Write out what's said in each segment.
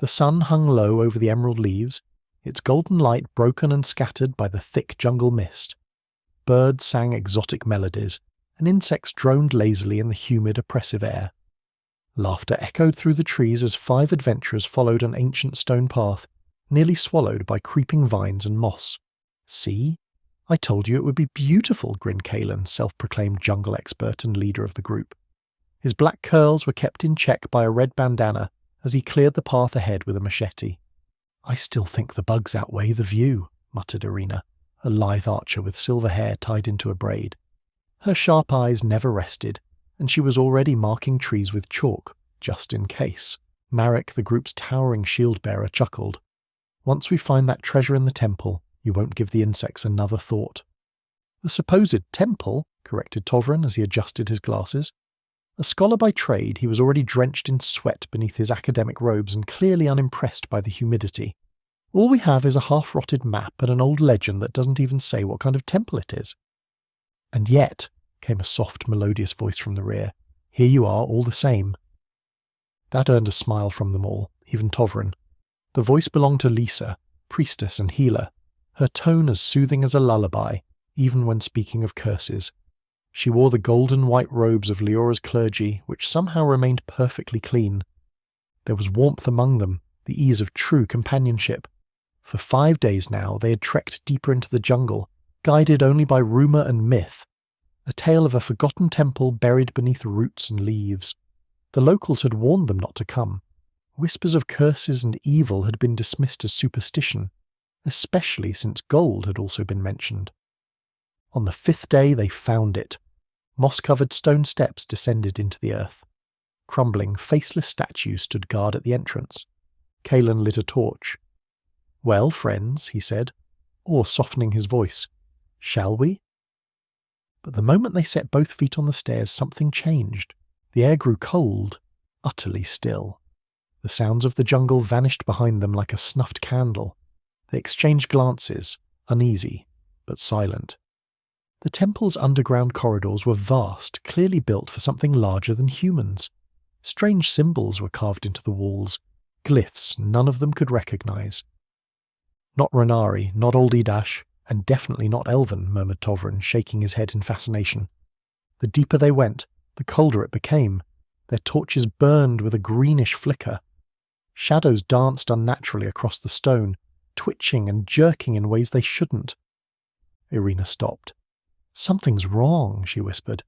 The sun hung low over the emerald leaves, its golden light broken and scattered by the thick jungle mist. Birds sang exotic melodies, and insects droned lazily in the humid, oppressive air. Laughter echoed through the trees as 5 adventurers followed an ancient stone path, nearly swallowed by creeping vines and moss. "See? I told you it would be beautiful," grinned Kaelen, self-proclaimed jungle expert and leader of the group. His black curls were kept in check by a red bandana as he cleared the path ahead with a machete. "I still think the bugs outweigh the view," muttered Irina, a lithe archer with silver hair tied into a braid. Her sharp eyes never rested, and she was already marking trees with chalk, just in case. Marek, the group's towering shield-bearer, chuckled. "Once we find that treasure in the temple, you won't give the insects another thought." "The supposed temple," corrected Tovrin as he adjusted his glasses. A scholar by trade, he was already drenched in sweat beneath his academic robes and clearly unimpressed by the humidity. "All we have is a half-rotted map and an old legend that doesn't even say what kind of temple it is." "And yet," came a soft, melodious voice from the rear, "here you are all the same." That earned a smile from them all, even Tovrin. The voice belonged to Lisa, priestess and healer, her tone as soothing as a lullaby, even when speaking of curses. She wore the golden white robes of Leora's clergy, which somehow remained perfectly clean. There was warmth among them, the ease of true companionship. For 5 days now they had trekked deeper into the jungle, guided only by rumour and myth, a tale of a forgotten temple buried beneath roots and leaves. The locals had warned them not to come. Whispers of curses and evil had been dismissed as superstition, especially since gold had also been mentioned. On the 5th day they found it. Moss-covered stone steps descended into the earth. Crumbling, faceless statues stood guard at the entrance. Kaelen lit a torch. "Well, friends," he said, or softening his voice, "shall we?" But the moment they set both feet on the stairs, something changed. The air grew cold, utterly still. The sounds of the jungle vanished behind them like a snuffed candle. They exchanged glances, uneasy, but silent. The temple's underground corridors were vast, clearly built for something larger than humans. Strange symbols were carved into the walls, glyphs none of them could recognize. "Not Renari, not Old Edash, and definitely not Elven," murmured Tovrin, shaking his head in fascination. The deeper they went, the colder it became. Their torches burned with a greenish flicker. Shadows danced unnaturally across the stone, twitching and jerking in ways they shouldn't. Irina stopped. "Something's wrong," she whispered.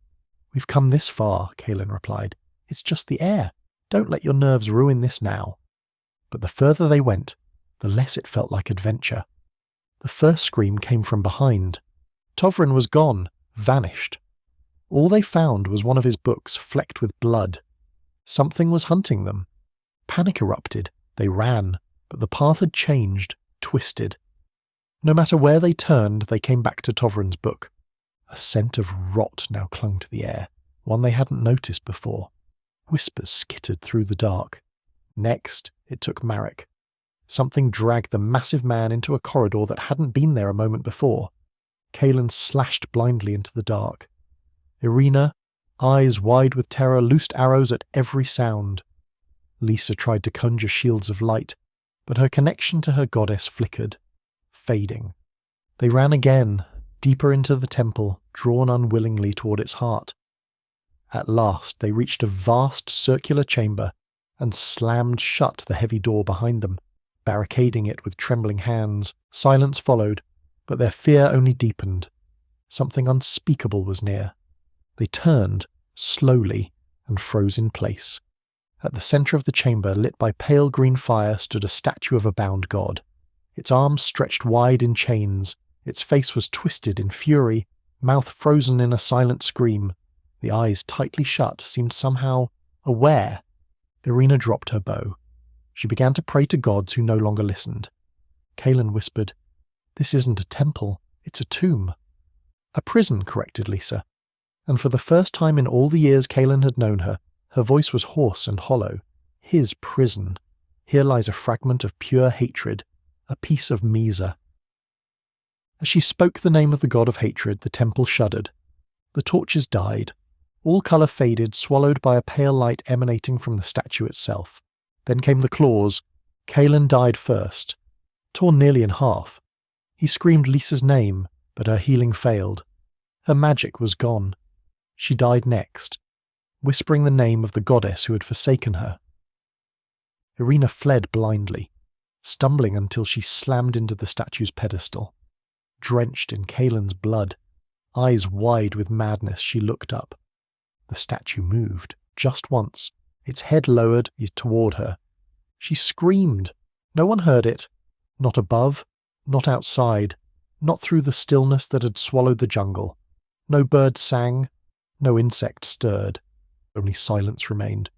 "We've come this far," Kaelen replied. "It's just the air. Don't let your nerves ruin this now." But the further they went, the less it felt like adventure. The first scream came from behind. Tovrin was gone, vanished. All they found was one of his books flecked with blood. Something was hunting them. Panic erupted. They ran, but the path had changed, twisted. No matter where they turned, they came back to Tovrin's book. A scent of rot now clung to the air, one they hadn't noticed before. Whispers skittered through the dark. Next, it took Marek. Something dragged the massive man into a corridor that hadn't been there a moment before. Kaelen slashed blindly into the dark. Irina, eyes wide with terror, loosed arrows at every sound. Lisa tried to conjure shields of light, but her connection to her goddess flickered, fading. They ran again, deeper into the temple, drawn unwillingly toward its heart. At last they reached a vast circular chamber and slammed shut the heavy door behind them, barricading it with trembling hands. Silence followed, but their fear only deepened. Something unspeakable was near. They turned, slowly, and froze in place. At the centre of the chamber, lit by pale green fire, stood a statue of a bound god. Its arms stretched wide in chains. Its face was twisted in fury, mouth frozen in a silent scream. The eyes, tightly shut, seemed somehow aware. Irina dropped her bow. She began to pray to gods who no longer listened. Kaelen whispered, "This isn't a temple, it's a tomb." "A prison," corrected Lisa. And for the first time in all the years Kaelen had known her, her voice was hoarse and hollow. His prison. Here lies a fragment of pure hatred, a piece of Misa. As she spoke the name of the god of hatred, the temple shuddered. The torches died. All colour faded, swallowed by a pale light emanating from the statue itself. Then came the claws, Kaelen died first, torn nearly in half. He screamed Lisa's name, but her healing failed. Her magic was gone. She died next, whispering the name of the goddess who had forsaken her. Irina fled blindly, stumbling until she slammed into the statue's pedestal. Drenched in Kaelen's blood, eyes wide with madness, she looked up. The statue moved, just once, its head lowered toward her. She screamed. No one heard it. Not above, not outside, not through the stillness that had swallowed the jungle. No bird sang, no insect stirred. Only silence remained.